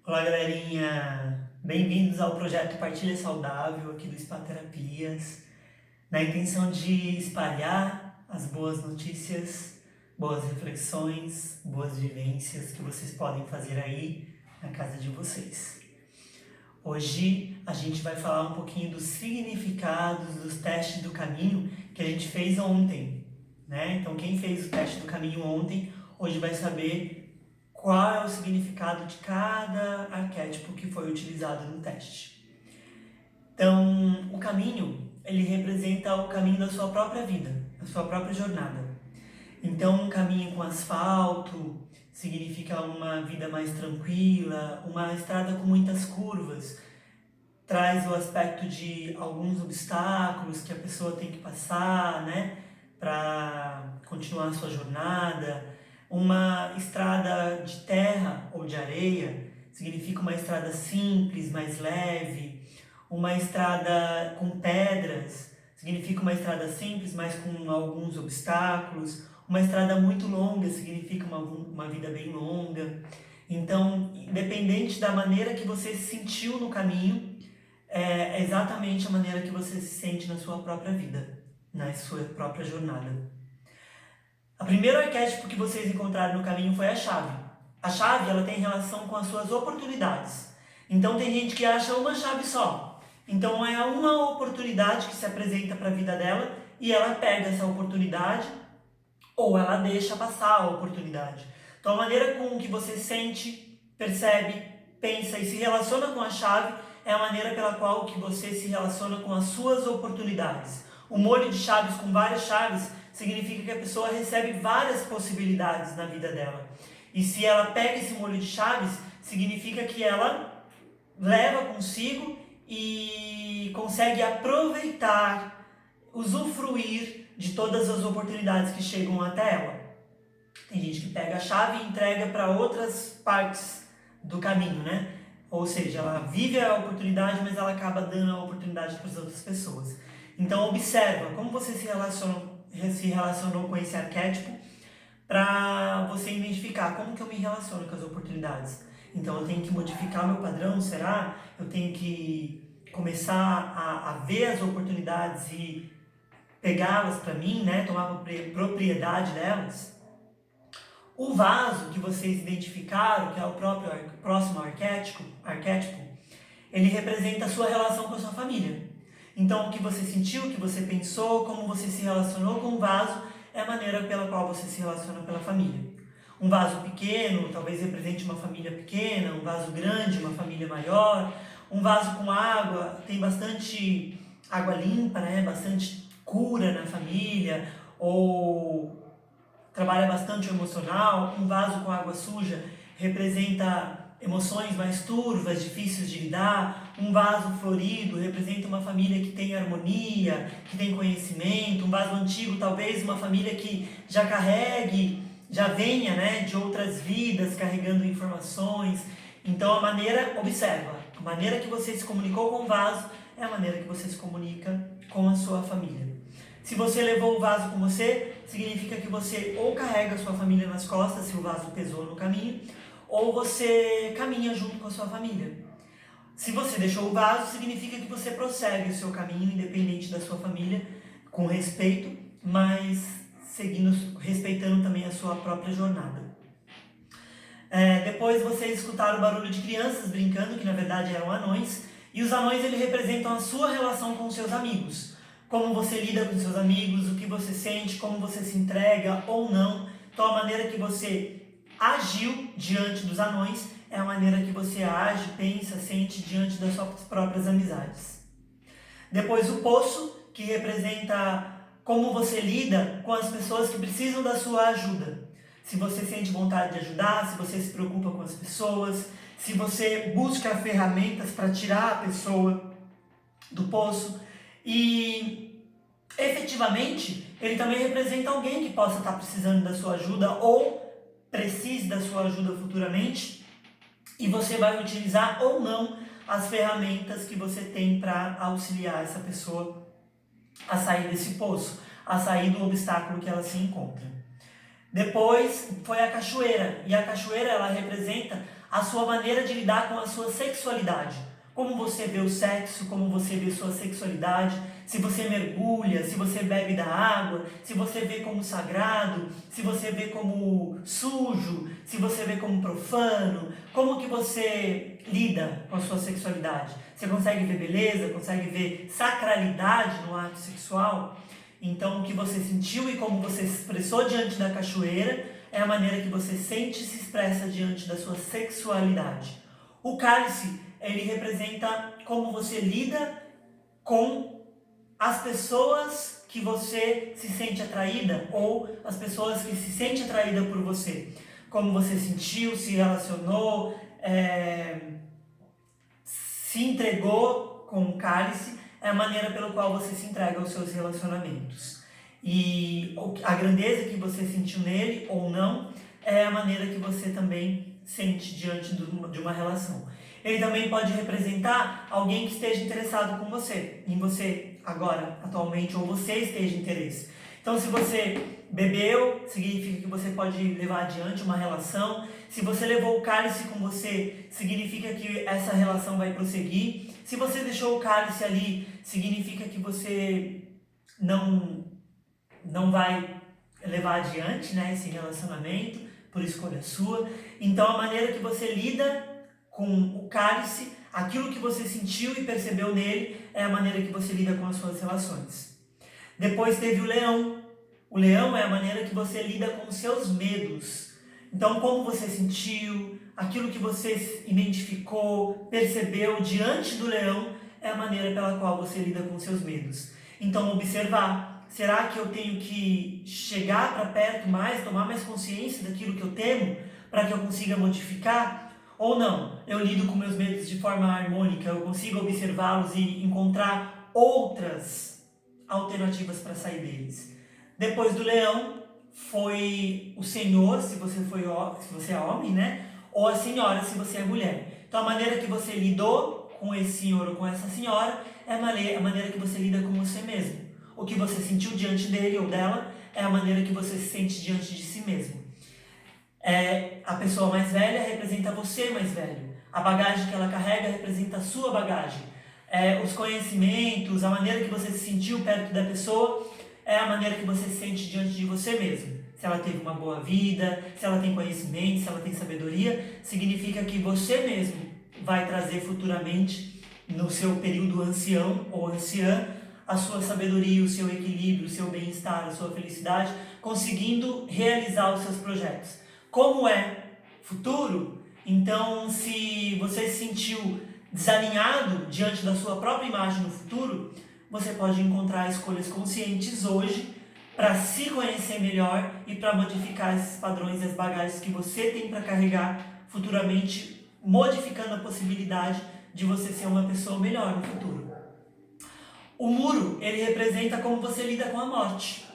Olá, galerinha! Bem-vindos ao projeto Partilha Saudável aqui do Spa Terapias, na intenção de espalhar as boas notícias, boas reflexões, boas vivências que vocês podem fazer aí na casa de vocês. Hoje a gente vai falar um pouquinho dos significados dos testes do caminho que a gente fez ontem, né? Então quem fez o teste do caminho ontem, hoje vai saber qual é o significado de cada arquétipo que foi utilizado no teste. Então, o caminho, ele representa o caminho da sua própria vida, da sua própria jornada. Então, um caminho com asfalto significa uma vida mais tranquila, uma estrada com muitas curvas, traz o aspecto de alguns obstáculos que a pessoa tem que passar, né, para continuar a sua jornada. Uma estrada de terra ou de areia significa uma estrada simples, mais leve. Uma estrada com pedras significa uma estrada simples, mas com alguns obstáculos. Uma estrada muito longa significa uma vida bem longa. Então, independente da maneira que você se sentiu no caminho, é exatamente a maneira que você se sente na sua própria vida, na sua própria jornada. O primeiro arquétipo que vocês encontraram no caminho foi a chave. A chave, ela tem relação com as suas oportunidades. Então tem gente que acha uma chave só. Então é uma oportunidade que se apresenta para a vida dela e ela pega essa oportunidade ou ela deixa passar a oportunidade. Então a maneira com que você sente, percebe, pensa e se relaciona com a chave é a maneira pela qual que você se relaciona com as suas oportunidades. O molho de chaves com várias chaves significa que a pessoa recebe várias possibilidades na vida dela. E se ela pega esse molho de chaves, significa que ela leva consigo e consegue aproveitar, usufruir de todas as oportunidades que chegam até ela. Tem gente que pega a chave e entrega para outras partes do caminho, né? Ou seja, ela vive a oportunidade, mas ela acaba dando a oportunidade para as outras pessoas. Então observa como você se relacionou com esse arquétipo para você identificar como que eu me relaciono com as oportunidades. Então eu tenho que modificar meu padrão, será? Eu tenho que começar a ver as oportunidades e pegá-las para mim, né? Tomar propriedade delas. O vaso que vocês identificaram, que é o próximo arquétipo, ele representa a sua relação com a sua família. Então, o que você sentiu, o que você pensou, como você se relacionou com o vaso, é a maneira pela qual você se relaciona pela família. Um vaso pequeno talvez represente uma família pequena, um vaso grande, uma família maior. Um vaso com água, tem bastante água limpa, né? Bastante cura na família, ou trabalha bastante o emocional. Um vaso com água suja representa emoções mais turvas, difíceis de lidar. Um vaso florido representa uma família que tem harmonia, que tem conhecimento. Um vaso antigo, talvez uma família que já carregue, já venha, né, de outras vidas, carregando informações. Então observa, a maneira que você se comunicou com o vaso é a maneira que você se comunica com a sua família. Se você levou o vaso com você, significa que você ou carrega a sua família nas costas, se o vaso pesou no caminho, ou você caminha junto com a sua família. Se você deixou o vaso, significa que você prossegue o seu caminho, independente da sua família, com respeito, mas respeitando também a sua própria jornada. Depois vocês escutaram o barulho de crianças brincando, que na verdade eram anões, e os anões eles representam a sua relação com os seus amigos. Como você lida com seus amigos, o que você sente, como você se entrega ou não. Então a maneira que você agiu diante dos anões é a maneira que você age, pensa, sente diante das suas próprias amizades. Depois o poço, que representa como você lida com as pessoas que precisam da sua ajuda. Se você sente vontade de ajudar, se você se preocupa com as pessoas, se você busca ferramentas para tirar a pessoa do poço. E efetivamente ele também representa alguém que possa estar precisando da sua ajuda ou precise da sua ajuda futuramente, e você vai utilizar ou não as ferramentas que você tem para auxiliar essa pessoa a sair desse poço, a sair do obstáculo que ela se encontra. Depois foi a cachoeira, e a cachoeira ela representa a sua maneira de lidar com a sua sexualidade. Como você vê o sexo, como você vê sua sexualidade, se você mergulha, se você bebe da água, se você vê como sagrado, se você vê como sujo, se você vê como profano, como que você lida com a sua sexualidade? Você consegue ver beleza, consegue ver sacralidade no ato sexual? Então, o que você sentiu e como você se expressou diante da cachoeira é a maneira que você sente e se expressa diante da sua sexualidade. O cálice, ele representa como você lida com as pessoas que você se sente atraída ou as pessoas que se sentem atraídas por você. Como você sentiu, se relacionou, se entregou com o cálice, é a maneira pela qual você se entrega aos seus relacionamentos. E a grandeza que você sentiu nele ou não é a maneira que você também sente diante de uma relação. Ele também pode representar alguém que esteja interessado com você, em você agora, atualmente, ou você esteja interesse. Então, se você bebeu, significa que você pode levar adiante uma relação. Se você levou o cálice com você, significa que essa relação vai prosseguir. Se você deixou o cálice ali, significa que você não vai levar adiante, né, esse relacionamento, por escolha sua. Então, a maneira que você lida com o cálice, aquilo que você sentiu e percebeu nele, é a maneira que você lida com as suas relações. Depois teve o leão. O leão é a maneira que você lida com os seus medos. Então, como você sentiu, aquilo que você identificou, percebeu diante do leão, é a maneira pela qual você lida com os seus medos. Então, observar, será que eu tenho que chegar para perto mais, tomar mais consciência daquilo que eu temo, para que eu consiga modificar? Ou não, eu lido com meus medos de forma harmônica, eu consigo observá-los e encontrar outras alternativas para sair deles. Depois do leão, foi o senhor, se você é homem, né? Ou a senhora, se você é mulher. Então, a maneira que você lidou com esse senhor ou com essa senhora é a maneira que você lida com você mesmo. O que você sentiu diante dele ou dela é a maneira que você se sente diante de si mesmo. A pessoa mais velha representa você mais velho. A bagagem que ela carrega representa a sua bagagem. Os conhecimentos, a maneira que você se sentiu perto da pessoa é a maneira que você se sente diante de você mesmo. Se ela teve uma boa vida, se ela tem conhecimento, se ela tem sabedoria, significa que você mesmo vai trazer futuramente, no seu período ancião ou anciã, a sua sabedoria, o seu equilíbrio, o seu bem-estar, a sua felicidade, conseguindo realizar os seus projetos. Como é futuro, então se você se sentiu desalinhado diante da sua própria imagem no futuro, você pode encontrar escolhas conscientes hoje para se conhecer melhor e para modificar esses padrões e as bagagens que você tem para carregar futuramente, modificando a possibilidade de você ser uma pessoa melhor no futuro. O muro, ele representa como você lida com a morte.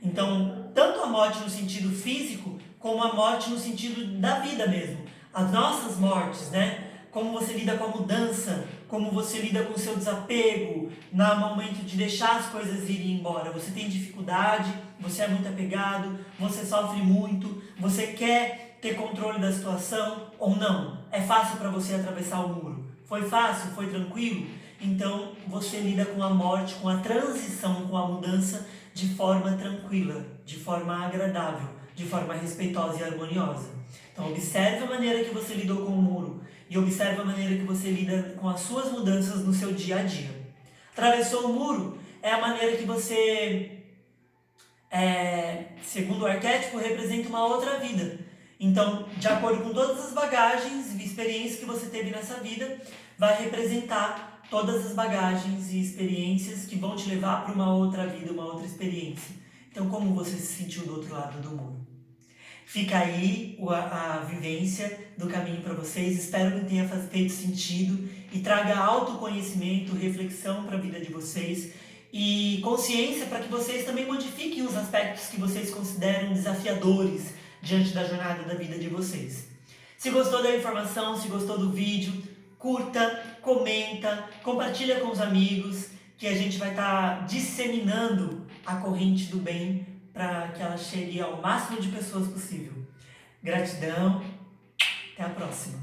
Então, tanto a morte no sentido físico, como a morte no sentido da vida mesmo. As nossas mortes, né? Como você lida com a mudança, como você lida com o seu desapego, no momento de deixar as coisas irem embora. Você tem dificuldade, você é muito apegado, você sofre muito, você quer ter controle da situação ou não. É fácil para você atravessar o muro. Foi fácil? Foi tranquilo? Então, você lida com a morte, com a transição, com a mudança de forma tranquila, de forma agradável, de forma respeitosa e harmoniosa. Então, observe a maneira que você lidou com o muro e observe a maneira que você lida com as suas mudanças no seu dia a dia. Atravessou o muro é a maneira que você, segundo o arquétipo, representa uma outra vida. Então, de acordo com todas as bagagens e experiências que você teve nessa vida, vai representar todas as bagagens e experiências que vão te levar para uma outra vida, uma outra experiência. Então, como você se sentiu do outro lado do muro? Fica aí a vivência do caminho para vocês. Espero que tenha feito sentido e traga autoconhecimento, reflexão para a vida de vocês e consciência para que vocês também modifiquem os aspectos que vocês consideram desafiadores diante da jornada da vida de vocês. Se gostou da informação, se gostou do vídeo, curta, comenta, compartilha com os amigos, que a gente vai estar disseminando a corrente do bem para que ela chegue ao máximo de pessoas possível. Gratidão, até a próxima.